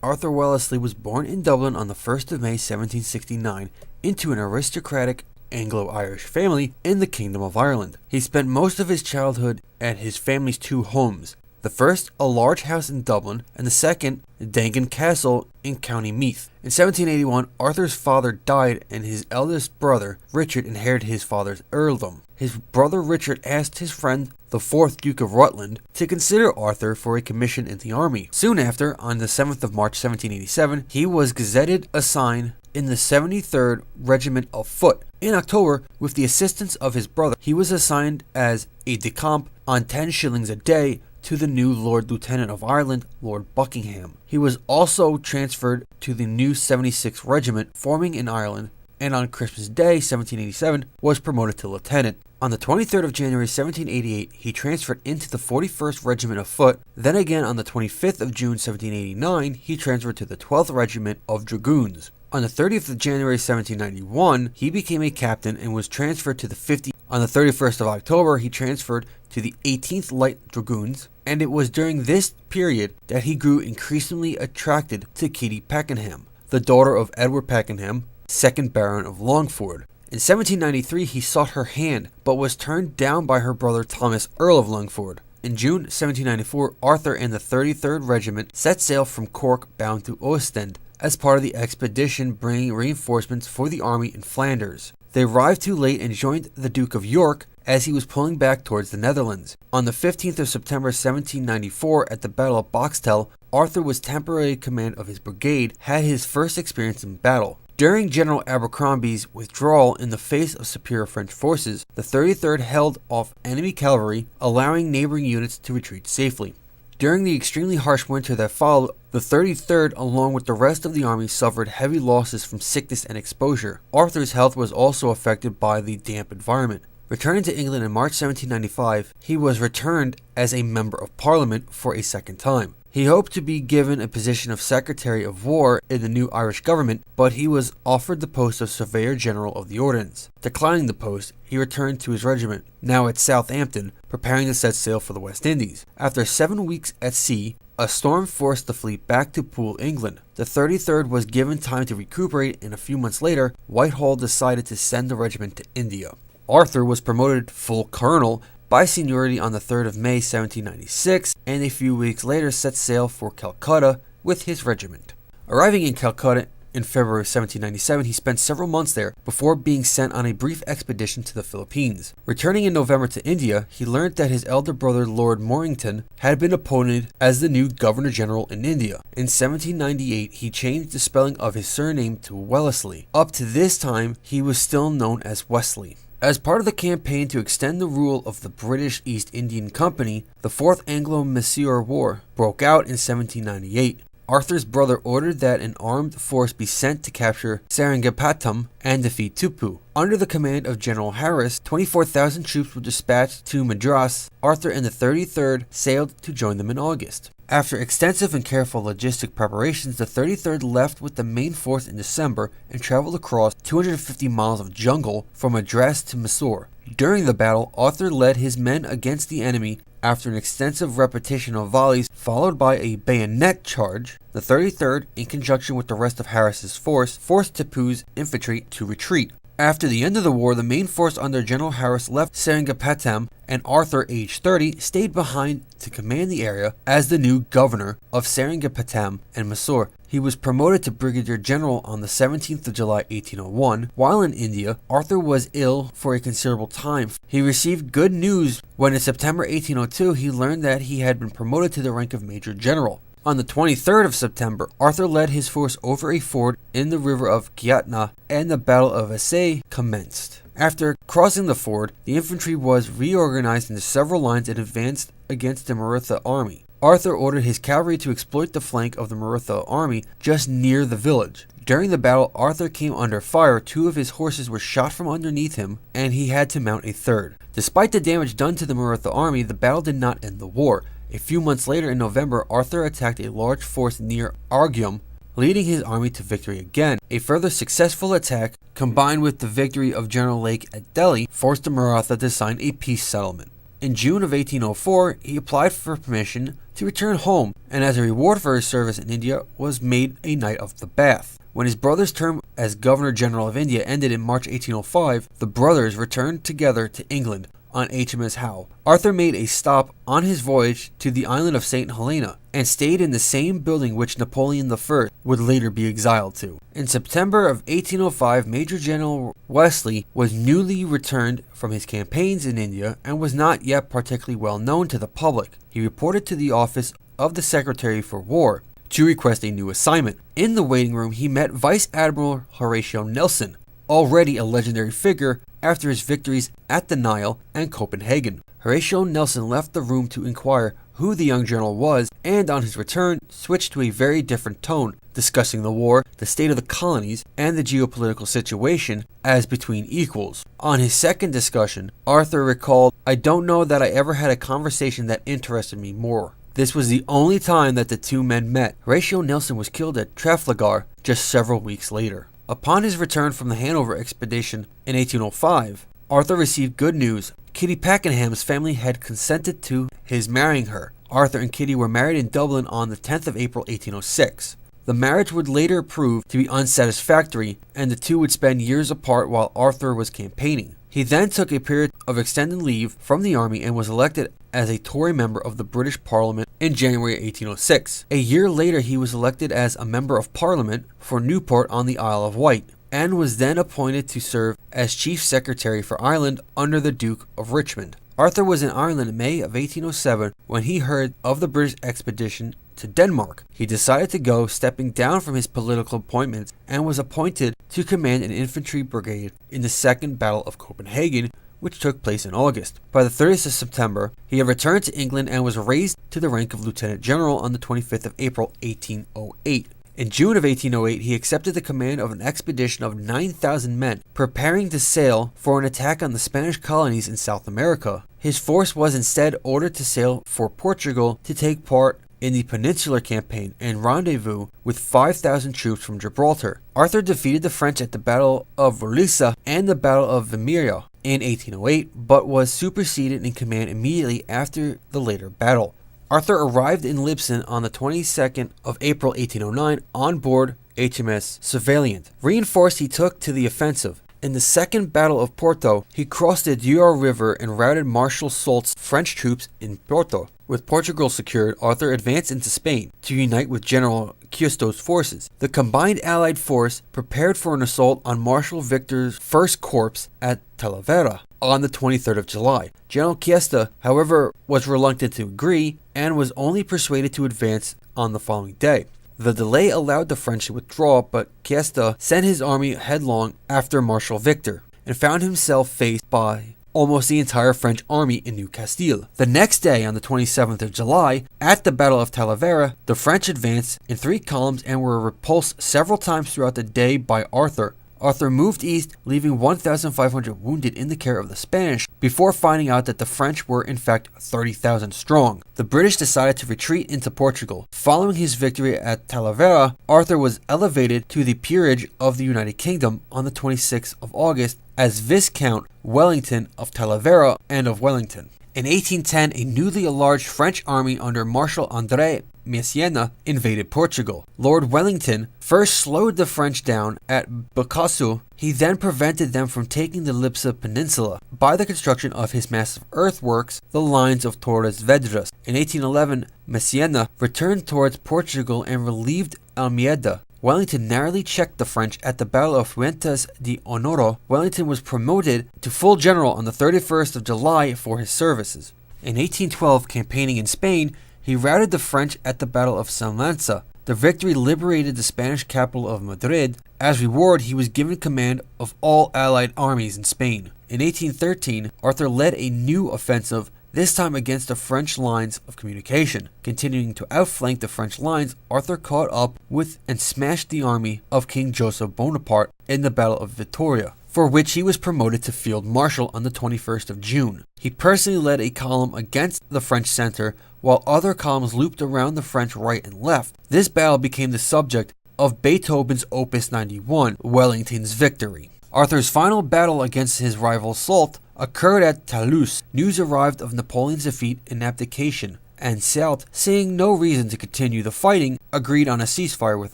Arthur Wellesley was born in Dublin on the 1st of May 1769 into an aristocratic Anglo-Irish family in the Kingdom of Ireland. He spent most of his childhood at his family's two homes. The first, a large house in Dublin, and the second, Dangan Castle in County Meath. In 1781, Arthur's father died and his eldest brother, Richard, inherited his father's earldom. His brother Richard asked his friend, the 4th Duke of Rutland, to consider Arthur for a commission in the army. Soon after, on the 7th of March 1787, he was gazetted assigned in the 73rd Regiment of Foot. In October, with the assistance of his brother, he was assigned as aide-de-camp on 10 shillings a day to the new Lord Lieutenant of Ireland, Lord Buckingham. He was also transferred to the new 76th Regiment forming in Ireland, and on Christmas Day 1787 was promoted to lieutenant. On the 23rd of January 1788, he transferred into the 41st Regiment of Foot. Then again on the 25th of June 1789, he transferred to the 12th Regiment of Dragoons. On the 30th of January 1791, he became a captain and was transferred to the 50th. On the 31st of October, he transferred to the 18th Light Dragoons, and it was during this period that he grew increasingly attracted to Kitty Pakenham, the daughter of Edward Pakenham, 2nd Baron of Longford. In 1793, he sought her hand, but was turned down by her brother Thomas, Earl of Longford. In June 1794, Arthur and the 33rd Regiment set sail from Cork bound to Ostend as part of the expedition bringing reinforcements for the army in Flanders. They arrived too late and joined the Duke of York as he was pulling back towards the Netherlands. On the 15th of September 1794, at the Battle of Boxtel, Arthur was temporary command of his brigade, had his first experience in battle. During General Abercrombie's withdrawal in the face of superior French forces, the 33rd held off enemy cavalry, allowing neighboring units to retreat safely. During the extremely harsh winter that followed, the 33rd, along with the rest of the army, suffered heavy losses from sickness and exposure. Arthur's health was also affected by the damp environment. Returning to England in March 1795, he was returned as a Member of Parliament for a second time. He hoped to be given a position of Secretary of War in the new Irish government, but he was offered the post of Surveyor General of the Ordnance. Declining the post, he returned to his regiment, now at Southampton, preparing to set sail for the West Indies. After 7 weeks at sea, a storm forced the fleet back to Poole, England. The 33rd was given time to recuperate, and a few months later, Whitehall decided to send the regiment to India. Arthur was promoted full colonel by seniority on the 3rd of May 1796, and a few weeks later set sail for Calcutta with his regiment. Arriving in Calcutta in February 1797, he spent several months there before being sent on a brief expedition to the Philippines. Returning in November to India, he learned that his elder brother Lord Mornington had been appointed as the new Governor-General in India. In 1798, he changed the spelling of his surname to Wellesley. Up to this time, he was still known as Wesley. As part of the campaign to extend the rule of the British East Indian Company, the Fourth Anglo-Mysore War broke out in 1798. Arthur's brother ordered that an armed force be sent to capture Seringapatam and defeat Tipu. Under the command of General Harris, 24,000 troops were dispatched to Madras. Arthur and the 33rd sailed to join them in August. After extensive and careful logistic preparations, the 33rd left with the main force in December and traveled across 250 miles of jungle from Madras to Mysore. During the battle, Arthur led his men against the enemy. After an extensive repetition of volleys, followed by a bayonet charge, the 33rd, in conjunction with the rest of Harris's force, forced Tipu's infantry to retreat. After the end of the war, the main force under General Harris left Seringapatam, and Arthur, aged 30, stayed behind to command the area as the new governor of Seringapatam and Mysore. He was promoted to Brigadier General on the 17th of July 1801. While in India, Arthur was ill for a considerable time. He received good news when in September 1802 he learned that he had been promoted to the rank of Major General. On the 23rd of September, Arthur led his force over a ford in the river of Gyatna, and the Battle of Assaye commenced. After crossing the ford, the infantry was reorganized into several lines and advanced against the Maratha army. Arthur ordered his cavalry to exploit the flank of the Maratha army just near the village. During the battle, Arthur came under fire. 2 of his horses were shot from underneath him, and he had to mount a third. Despite the damage done to the Maratha army, the battle did not end the war. A few months later in November, Arthur attacked a large force near Argyll, leading his army to victory again. A further successful attack, combined with the victory of General Lake at Delhi, forced the Maratha to sign a peace settlement. In June of 1804, he applied for permission to return home, and as a reward for his service in India, was made a Knight of the Bath. When his brother's term as Governor-General of India ended in March 1805, the brothers returned together to England on HMS Howe. Arthur made a stop on his voyage to the island of St. Helena and stayed in the same building which Napoleon I would later be exiled to. In September of 1805, Major General Wellesley was newly returned from his campaigns in India and was not yet particularly well known to the public. He reported to the office of the Secretary for War to request a new assignment. In the waiting room, he met Vice Admiral Horatio Nelson, already a legendary figure after his victories at the Nile and Copenhagen. Horatio Nelson left the room to inquire who the young general was, and on his return switched to a very different tone, discussing the war, the state of the colonies, and the geopolitical situation as between equals. On his second discussion, Arthur recalled, "I don't know that I ever had a conversation that interested me more." This was the only time that the two men met. Horatio Nelson was killed at Trafalgar just several weeks later. Upon his return from the Hanover expedition in 1805, Arthur received good news. Kitty Pakenham's family had consented to his marrying her. Arthur and Kitty were married in Dublin on the 10th of April 1806. The marriage would later prove to be unsatisfactory, and the two would spend years apart while Arthur was campaigning. He then took a period of extended leave from the army and was elected as a Tory member of the British Parliament in January 1806. A year later, he was elected as a member of Parliament for Newport on the Isle of Wight, and was then appointed to serve as Chief Secretary for Ireland under the Duke of Richmond. Arthur was in Ireland in May of 1807 when he heard of the British expedition to Denmark. He decided to go, stepping down from his political appointments, and was appointed to command an infantry brigade in the Second Battle of Copenhagen, which took place in August. By the 30th of September, he had returned to England and was raised to the rank of Lieutenant General on the 25th of April 1808. In June of 1808, he accepted the command of an expedition of 9,000 men, preparing to sail for an attack on the Spanish colonies in South America. His force was instead ordered to sail for Portugal to take part in the Peninsular Campaign and rendezvous with 5,000 troops from Gibraltar. Arthur defeated the French at the Battle of Wellesley and the Battle of Vimeria in 1808, but was superseded in command immediately after the later battle. Arthur arrived in Lisbon on the 22nd of April 1809 on board HMS Surveillant. Reinforced, he took to the offensive. In the Second Battle of Porto, he crossed the Douro River and routed Marshal Soult's French troops in Porto. With Portugal secured, Arthur advanced into Spain to unite with General Custer's forces. The combined Allied force prepared for an assault on Marshal Victor's First Corps at Talavera on the 23rd of July. General Custer, however, was reluctant to agree and was only persuaded to advance on the following day. The delay allowed the French to withdraw, but Custer sent his army headlong after Marshal Victor and found himself faced by almost the entire French army in New Castile. The next day, on the 27th of July, at the Battle of Talavera, the French advanced in 3 columns and were repulsed several times throughout the day by Arthur. Arthur moved east, leaving 1,500 wounded in the care of the Spanish, before finding out that the French were in fact 30,000 strong. The British decided to retreat into Portugal. Following his victory at Talavera, Arthur was elevated to the peerage of the United Kingdom on the 26th of August as Viscount Wellington of Talavera and of Wellington. In 1810, a newly enlarged French army under Marshal André Massena invaded Portugal. Lord Wellington first slowed the French down at Bocasu. He then prevented them from taking the Lipsa Peninsula by the construction of his massive earthworks, the lines of Torres Vedras. In 1811, Massena returned towards Portugal and relieved Almeida. Wellington narrowly checked the French at the Battle of Fuentes de Honoro. Wellington was promoted to full general on the 31st of July for his services. In 1812, campaigning in Spain, he routed the French at the Battle of Salamanca. The victory liberated the Spanish capital of Madrid. As reward, he was given command of all Allied armies in Spain. In 1813, Arthur led a new offensive, this time against the French lines of communication. Continuing to outflank the French lines, Arthur caught up with and smashed the army of King Joseph Bonaparte in the Battle of Vittoria, for which he was promoted to Field Marshal on the 21st of June. He personally led a column against the French center, while other columns looped around the French right and left. This battle became the subject of Beethoven's Opus 91, Wellington's Victory. Arthur's final battle against his rival Soult occurred at Toulouse. News arrived of Napoleon's defeat and abdication, and Soult, seeing no reason to continue the fighting, agreed on a ceasefire with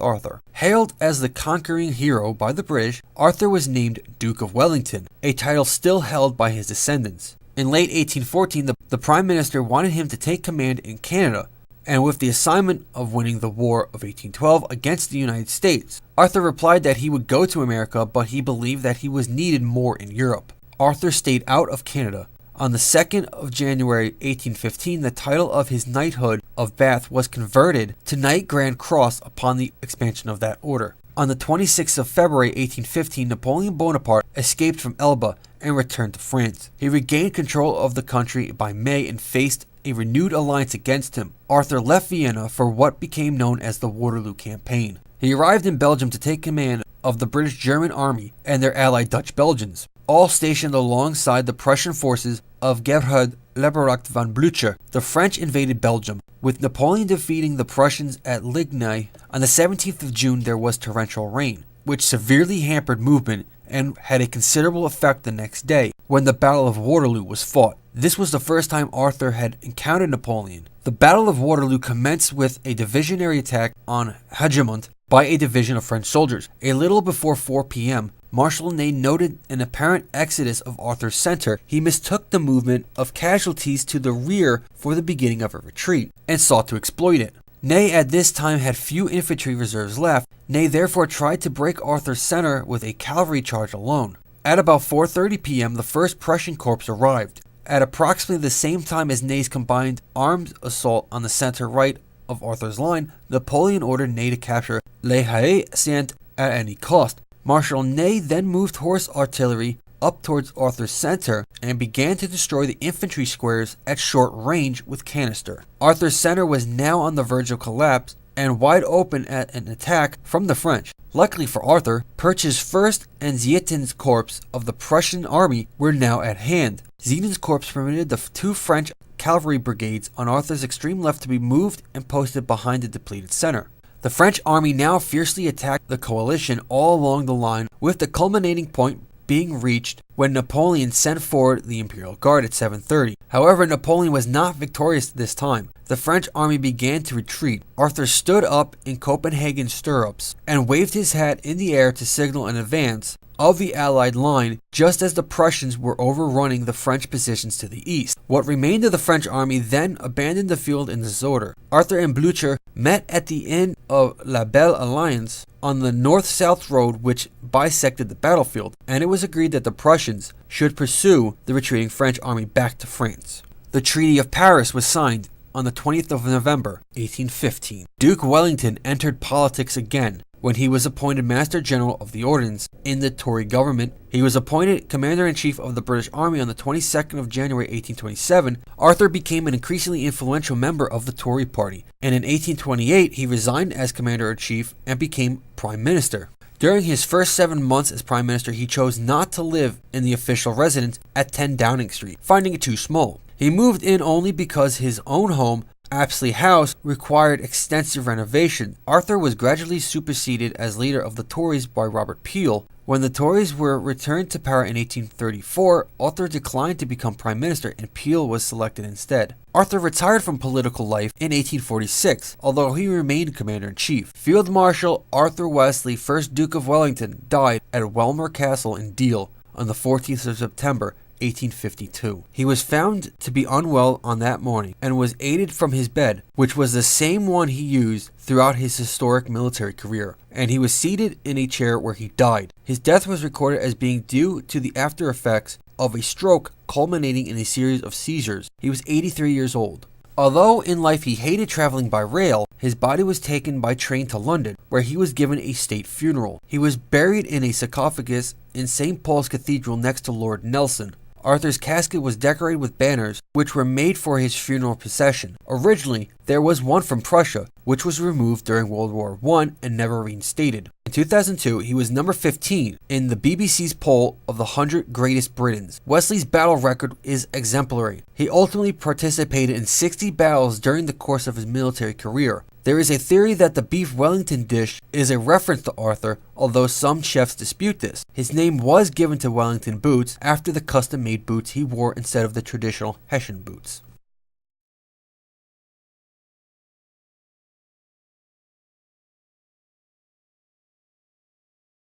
Arthur. Hailed as the conquering hero by the British, Arthur was named Duke of Wellington, a title still held by his descendants. In late 1814, the Prime Minister wanted him to take command in Canada, and with the assignment of winning the War of 1812 against the United States. Arthur replied that he would go to America, but he believed that he was needed more in Europe. Arthur stayed out of Canada. On the 2nd of January 1815, the title of his knighthood of Bath was converted to Knight Grand Cross upon the expansion of that order. On the 26th of February 1815, Napoleon Bonaparte escaped from Elba and returned to France. He regained control of the country by May and faced a renewed alliance against him. Arthur left Vienna for what became known as the Waterloo Campaign. He arrived in Belgium to take command of the British-German army and their allied Dutch-Belgians, all stationed alongside the Prussian forces of Gerhard Leberecht von Blücher. The French invaded Belgium, with Napoleon defeating the Prussians at Ligny. On the 17th of June there was torrential rain, which severely hampered movement and had a considerable effect the next day, when the Battle of Waterloo was fought. This was the first time Arthur had encountered Napoleon. The Battle of Waterloo commenced with a divisionary attack on Hougemont by a division of French soldiers. A little before 4 p.m., Marshal Ney noted an apparent exodus of Arthur's center. He mistook the movement of casualties to the rear for the beginning of a retreat, and sought to exploit it. Ney at this time had few infantry reserves left. Ney therefore tried to break Arthur's center with a cavalry charge alone. At about 4:30 p.m., the 1st Prussian Corps arrived. At approximately the same time as Ney's combined armed assault on the center right of Arthur's line, Napoleon ordered Ney to capture Les Haies-Saintes at any cost. Marshal Ney then moved horse artillery up towards Arthur's center and began to destroy the infantry squares at short range with canister. Arthur's center was now on the verge of collapse and wide open at an attack from the French. Luckily for Arthur, Perche's 1st and Ziethen's corps of the Prussian army were now at hand. Ziethen's corps permitted the 2 French cavalry brigades on Arthur's extreme left to be moved and posted behind the depleted center. The French army now fiercely attacked the coalition all along the line, with the culminating point being reached when Napoleon sent forward the Imperial Guard at 7:30. However, Napoleon was not victorious this time. The French army began to retreat. Arthur stood up in Copenhagen stirrups and waved his hat in the air to signal an advance of the Allied line just as the Prussians were overrunning the French positions to the east. What remained of the French army then abandoned the field in disorder. Arthur and Blücher met at the inn of La Belle Alliance on the north-south road which bisected the battlefield, and it was agreed that the Prussians should pursue the retreating French army back to France. The Treaty of Paris was signed on the 20th of November, 1815. Duke Wellington entered politics again when he was appointed Master General of the Ordnance in the Tory government. He was appointed Commander-in-Chief of the British Army on the 22nd of January 1827. Arthur became an increasingly influential member of the Tory party, and in 1828 he resigned as Commander-in-Chief and became Prime Minister. During his first 7 months as Prime Minister, he chose not to live in the official residence at 10 Downing Street, finding it too small. He moved in only because his own home, Apsley House, required extensive renovation. Arthur was gradually superseded as leader of the Tories by Robert Peel. When the Tories were returned to power in 1834, Arthur declined to become Prime Minister and Peel was selected instead. Arthur retired from political life in 1846, although he remained Commander-in-Chief. Field Marshal Arthur Wellesley, 1st Duke of Wellington, died at Welmer Castle in Deal on the 14th of September, 1852. He was found to be unwell on that morning and was aided from his bed, which was the same one he used throughout his historic military career, and he was seated in a chair where he died. His death was recorded as being due to the after effects of a stroke culminating in a series of seizures. He was 83 years old. Although in life he hated traveling by rail, his body was taken by train to London, where he was given a state funeral. He was buried in a sarcophagus in St. Paul's Cathedral next to Lord Nelson. Arthur's casket was decorated with banners, which were made for his funeral procession. Originally, there was one from Prussia, which was removed during World War I and never reinstated. In 2002, he was number 15 in the BBC's poll of the 100 Greatest Britons. Wellesley's battle record is exemplary. He ultimately participated in 60 battles during the course of his military career. There is a theory that the beef Wellington dish is a reference to Arthur, although some chefs dispute this. His name was given to Wellington boots after the custom-made boots he wore instead of the traditional Hessian boots.